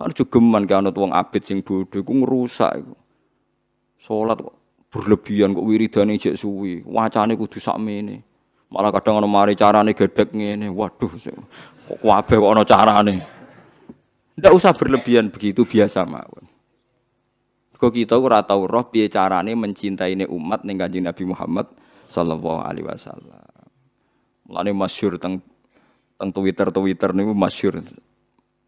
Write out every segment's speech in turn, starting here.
Kan jogeman ki anut wong abid sing bodho iku ngrusak iku. Salat kok berlebihan kok wiridane jek suwi, wacane kudu sakmene. Malah kadang ana mari carane gedhek ngene. Waduh, kok kabeh kok ana carane. Ndak usah berlebihan begitu biasa mawon. Kok kita ora tau roh piye carane mencintaine umat ning Kanjeng Nabi Muhammad sallallahu alaihi wasallam. Mulane masyhur teng Twitter niku masyhur.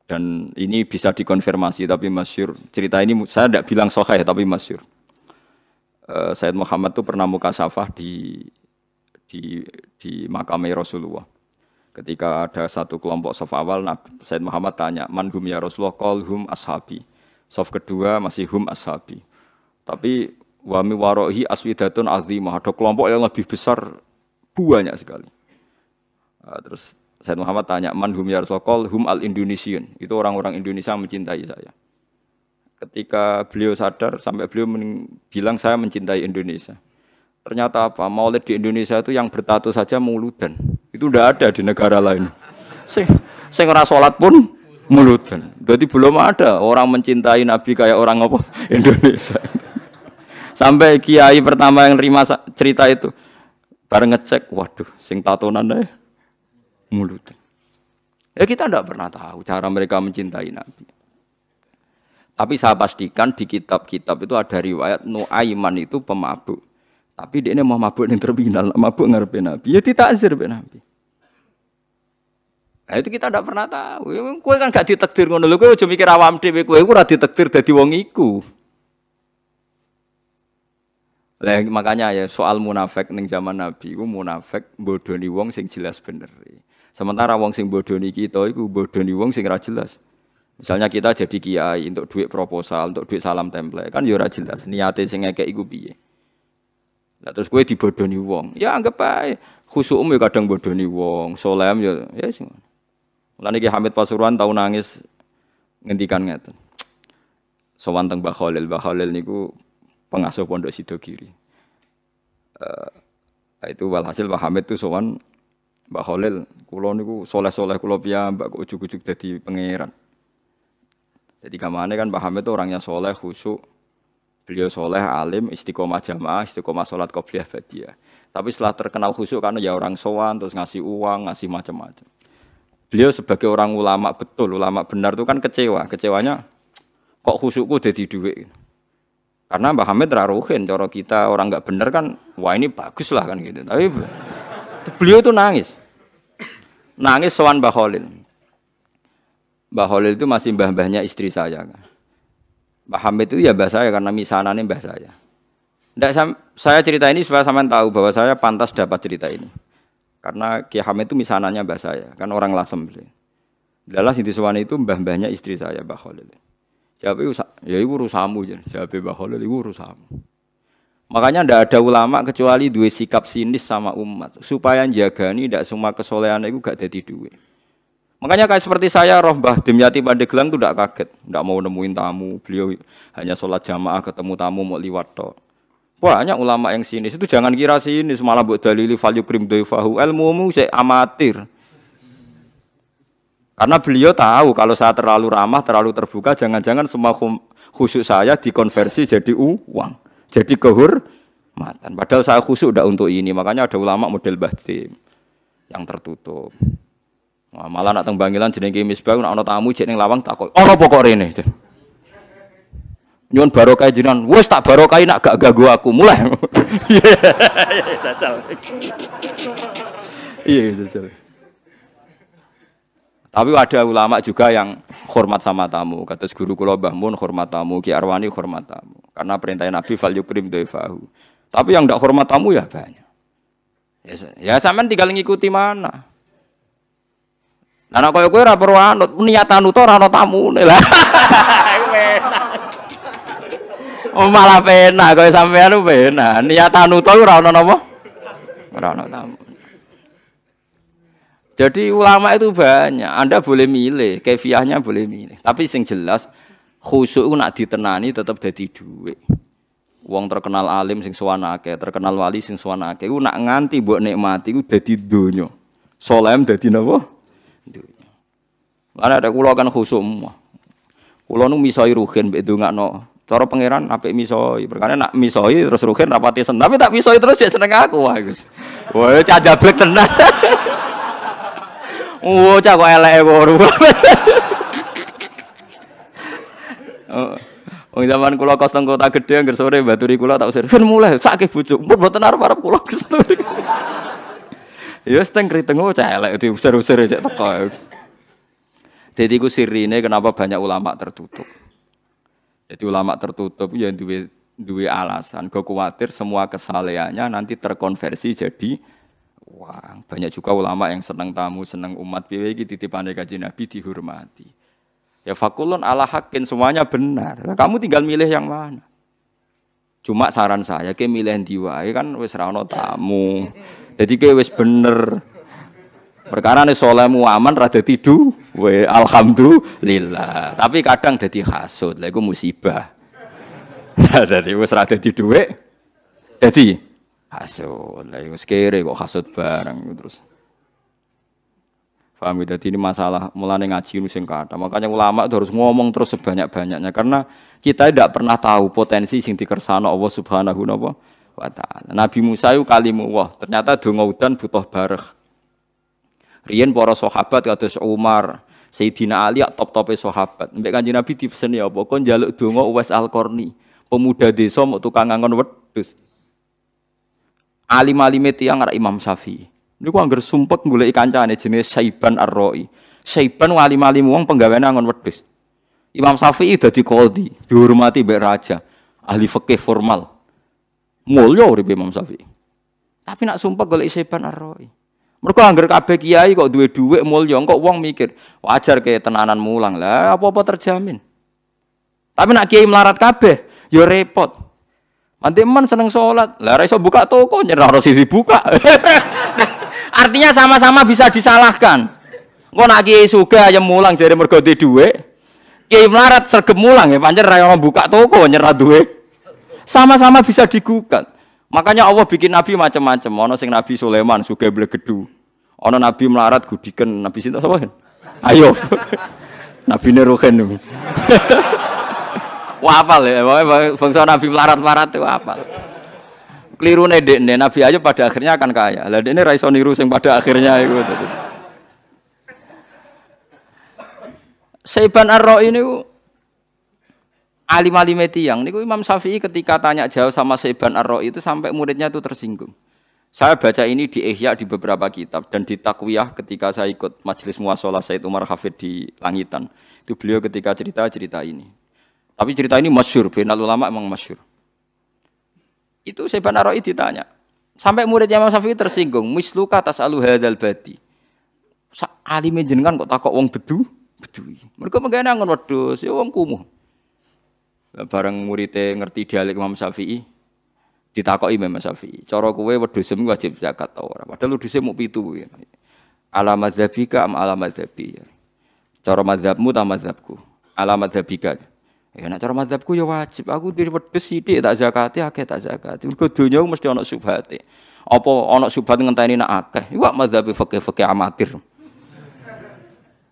Dan ini bisa dikonfirmasi tapi masyhur. Cerita ini saya tidak bilang sahih tapi masyhur. Sayyid Muhammad itu pernah mukasafah di makam Rasulullah. Ketika ada satu kelompok saf awal, Sayyid Muhammad tanya, "Man hum ya Rasulullah?" Qal hum ashabi. Saf kedua masih hum ashabi. Tapi wa mi warohi aswidatun azimah. Ada kelompok yang lebih besar banyak sekali. Terus Sayyid Muhammad tanya, "Man hum ya Rasulullah?" Qal hum al-Indonesian. Itu orang-orang Indonesia mencintai saya. Ketika beliau sadar sampai beliau bilang saya mencintai Indonesia. Ternyata apa? Maulid di Indonesia itu yang bertato saja muludan. Itu tidak ada di negara lain. Sing ora salat pun muludan. Berarti belum ada orang mencintai Nabi kayak orang apa? Indonesia. Sampai kiai pertama yang nerima cerita itu bareng ngecek, waduh, sing tatonan deh muludan. Ya kita tidak pernah tahu cara mereka mencintai Nabi. Tapi saya pastikan di kitab-kitab itu ada riwayat Nuaiman itu pemabuk. Tapi dia mau mabuk yang terminal, mabuk ngarepe Nabi. Ya ditakzir be Nabi. Nah, itu kita tidak pernah tahu. Kowe kan gak ditakdir ngono lho, kowe aja mikir awam dhewe, kowe ora ditakdir dadi wong iku. Lah makanya ya soal munafik ning zaman Nabi iku munafik bodoni wong sing jelas bener. Sementara wong sing bodoni kita iku bodoni wong sing ora jelas. Misalnya kita jadi kiai untuk duit proposal, untuk duit salam template, kan ya ora jelas niate sing ngekek iku piye. Lah terus kowe dibodoni wong, ya anggap ae khusyukmu ya kadang bodoni wong, solem ya sing. Mulane Ki Hamid Pasuruan tau nangis ngendikan ngeten. Sowan teng Mbah Khalil niku pengasuh Pondok Sidogiri. Itu walhasil Mbah Hamid itu sowan Mbah Khalil, kula niku soleh-soleh kula piyambak kok ujug-ujug dadi pangeran. Jadi kamane kan Mbah Hamid itu orangnya soleh, khusyuk. Beliau soleh, alim, istiqomah jamaah, istiqomah sholat qobliyah ba'diyah. Tapi setelah terkenal khusyuk kan ya orang sowan, terus ngasih uang, ngasih macam-macam. Beliau sebagai orang ulama betul, ulama benar itu kan kecewa. Kecewanya kok khusyukku jadi duit. Karena Mbah Hamid raruhin, cara kita orang enggak benar kan, wah ini bagus lah kan gitu. Tapi beliau itu nangis. Nangis sowan Mbah Khalil. Mbah Khalil itu masih mbah-mbahnya istri saya. Mbah Hamid itu ya mbah saya karena misanane mbah saya. Ndak saya cerita ini supaya sampean tahu bahwa saya pantas dapat cerita ini. Karena Ki Hamid itu misanannya mbah saya, kan orang Lasem beliau. Dalah sing disewani itu mbah-mbahnya istri saya, Mbah Khalil. Jawabe ya iku urusanmu jen. Jawabe Mbah Khalil iku urusanmu. Makanya ndak ada ulama kecuali duwe sikap sinis sama umat supaya njagani ndak semua kesolehan iku gak dadi duwe. Makanya kayak seperti saya, roh Mbah Dimyati Pandeglang itu tidak kaget, tidak mau nemuin tamu. Beliau hanya sholat jamaah ketemu tamu mau liwat tok. Banyak ulama yang sinis itu jangan kira sinis malah buat dalili falyukrim dhaifahu, ilmumu saya amatir. Karena beliau tahu kalau saya terlalu ramah, terlalu terbuka, jangan-jangan semua khusyuk saya dikonversi jadi uang, jadi kehormatan. Padahal saya khusyuk tidak untuk ini. Makanya ada ulama model Mbah Dim yang tertutup. Wah, malah nak teng Bangilan jenenge Misbah nak ana tamu jek ning lawang takok. Ana pokok rene. Nyuwun barokah jenengan. Wis tak barokahi nak gak ganggu aku. Mulai. Jajal. Iya, jajal. Tapi ada ulama juga yang hormat sama tamu. Kados guru kula Mbah Mun hormat tamu, Ki Arwani hormat tamu. Karena perintah Nabi fal yukrim dhaifahu. Tapi yang ndak hormat tamu ya banyak. Ya sampean tinggal ngikuti mana. Nah, nek kowe ora perlu anut, niatan uta ora ana tamune lah. Oh malah penak kowe sampean penak. Niatan uta ora ana napa? Ora ana tamu. Jadi ulama itu banyak. Anda boleh milih, kefiahnya boleh milih. Tapi sing jelas khusyuk itu nak ditenani tetap dadi dhuwit. Wong terkenal alim sing sowan akeh, terkenal wali sing sowan akeh, iku nak nganti mbok nikmati iku dadi donya. Saleh dadi napa? Karena ada kula kan khusyuk semua. Kulo nu misoi ruhin mbek ndongakno. Cara pangeran apik misoi. Perkara nak misoi terus ruhin rapati seneng. Tapi tak misoi terus ya seneng aku wah Gus. Wah cah jablek tenan. Oh cah kok eleke ngono. Wong zaman kula kos teng kota gedhe angger sore baturi kula tak usir. Ben mulai sakake bojo. Mun mboten arep-arep kula kesel. Ya wis teng kriteng cah elek diusir-usir cek teko. Jadi ku sirine kenapa banyak ulama tertutup. Jadi ulama tertutup ya duwe alasan. Kau khawatir semua kesalehannya nanti terkonversi jadi uang. Banyak juga ulama yang senang tamu, senang umat. Piye iki titipane Kanjeng Nabi dihormati. Ya fakulun ala hakin semuanya benar. Kamu tinggal milih yang mana. Cuma saran saya ke milih ndi wae kan wis ra ono tamu. Jadi ke wis bener. Perkara nek salehmu aman ra dadi duwe alhamdulillah. Tapi kadang dadi hasud, lha iku musibah. Dadi wis ra dadi duwe dadi hasud. Lah iku kere kok hasud bareng terus. Paham ya, ini masalah mulane ngaji nu sing kathah. Makanya ulama itu harus ngomong terus sebanyak-banyaknya karena kita tidak pernah tahu potensi sing dikersano Allah Subhanahu wa taala. Nabi Musa itu kalimullah, ternyata donga udan butuh bareh. Riyen para sahabat kados Umar, Sayyidina Ali top-tope sahabat. Mbek Kanjeng Nabi dipeseni apa? Kon njaluk donga Uwais Al-Qarni, pemuda desa mok tukang ngangon wedhus. Alim-alime tiyang arek Imam Syafi'i. Niku angger sumpek goleki kancane jenenge Saiban Ar-Ra'i. Saiban alim-alim wong penggaweane ngangon wedhus. Imam Syafi'i dadi qadhi, dihormati mbek raja, ahli fikih formal. Mulya uripe Imam Syafi'i. Tapi nak sumpek goleki Saiban Ar-Ra'i. Mergo angger kabeh kiai kok duwe dhuwit mulya, kok wong mikir, wajar ke tenanan mulang lah, apa-apa terjamin. Tapi nak kiai melarat kabeh, ya repot. Nanti men seneng salat, lah ora iso buka toko, nyerah ora sisi buka. Artinya sama-sama bisa disalahkan. Engko nak kiai sugih ayam mulang jare mergo duwe dhuwit, kiai melarat sregep mulang ya pancen ra ono buka toko, nyerah duwe. Sama-sama bisa digugat. Makanya Allah bikin nabi macam-macam. Ono sing Nabi Sulaiman sugih blegedu. Ono nabi melarat gudiken Nabi sinten sapa? Ayo. Nabi Nuruhen. Wah hafal ya, bangsa nabi melarat-melarat itu hafal. Kelirune dekne Nabi Ayub pada akhirnya akan kaya. Lah dekne ra iso niru sing pada akhirnya iku. Saiban Ar-Ra'i niku alim-alime tiyang niku Imam Syafi'i ketika tanya jawab sama Saiban Ar-Ra'i itu sampai muridnya itu tersinggung. Saya baca ini di Ihya di beberapa kitab dan di Taqwiyah ketika saya ikut majelis muashalah Said Umar Hafid di Langitan. Itu beliau ketika cerita ini. Tapi cerita ini masyhur, bainal ulama memang masyhur. Itu Saiban Ar-Ra'i ditanya. Sampai muridnya Imam Syafi'i tersinggung, misluka tasalu hadzal badi. Alime jenengan kok takok wong bedui. Mergo mengkene ngon wedhus, ya wong kumuh. Bareng muridé ngerti dialek Imam Syafi'i, ditakoki Imam Syafi'i, cara kowe wedhusmu wajib zakat ta ora? Padahal wedhuse mung 7 kuwi. Ala madzhabika am ala madzhabi. Cara madzhabmu ta madzhabku? Ala madzhabika. Ya nek cara madzhabku ya wajib. Aku diri wedhus sithik tak zakati, akeh tak zakati. Mergo donya mesti ana subhate. Apa ana subhat ngenteni nak akeh? Iku madzhabi fikih amatir.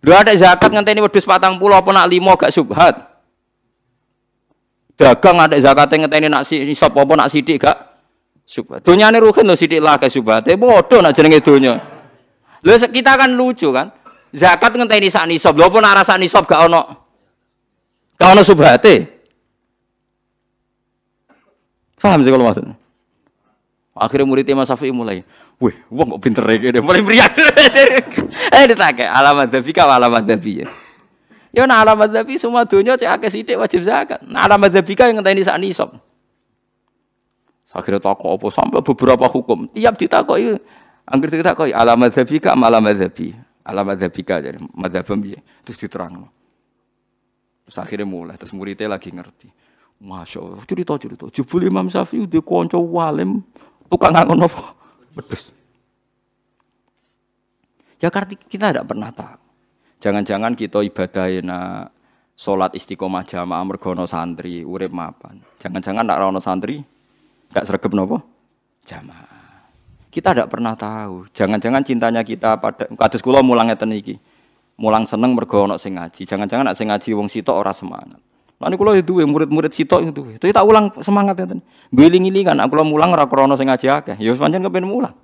Lha ada zakat ngenteni wedhus 40 apa nak 5 gak subhat? Dagang ada zakate ngenteni nak nisab apa nak sithik gak subhat. Donyane ruhin lho sithik lah ke subhate padha nak jenenge donya. Lho kita kan lucu kan. Zakat ngenteni sak nisab. Lho apa nak rasa nisab gak ono subhate. Paham sih kalau maksudnya. Akhirnya murid Imam Syafi'i mulai, wih, wong kok pinter iki mulai meriang. Ditake alamat dzabika alamat dzabi. Ya nah alamat dzabi semua donya cek akeh sithik wajib zakat. Nah alamat dzabika yang ngenteni sak nisab. Akhirnya takok apa sampai beberapa hukum. Tiap ditakoki angger ditakoki alamat dzabika alamat dzabi. Alamat dzabika jadi madzhabem piye? Terus diterangno. Terus akhirnya mulai, terus muridnya lagi ngerti. Masya Allah, cerita. Jebul Imam Syafi'i udah konco walim, tukang ngangon apa? Wedhus. Ya karena kita tidak pernah tahu. Jangan-jangan kita ibadahin sholat istiqomah jamaah mergono santri, urip mapan. Jangan-jangan nak rono santri, gak sregep nopo jamaah. Kita tidak pernah tahu. Jangan-jangan cintanya kita pada kados kula mulang ngeten iki. mulang seneng mergo ana sing ngaji. Jangan-jangan nek sing ngaji wong sitok ora semangat. Lah niku kula duwe murid-murid sitok itu. Itu tak ulang semangat ngeten. Ngiling-ngilingan aku mulang ora krana sing ngaji akeh. Ya pancen kepen mulang.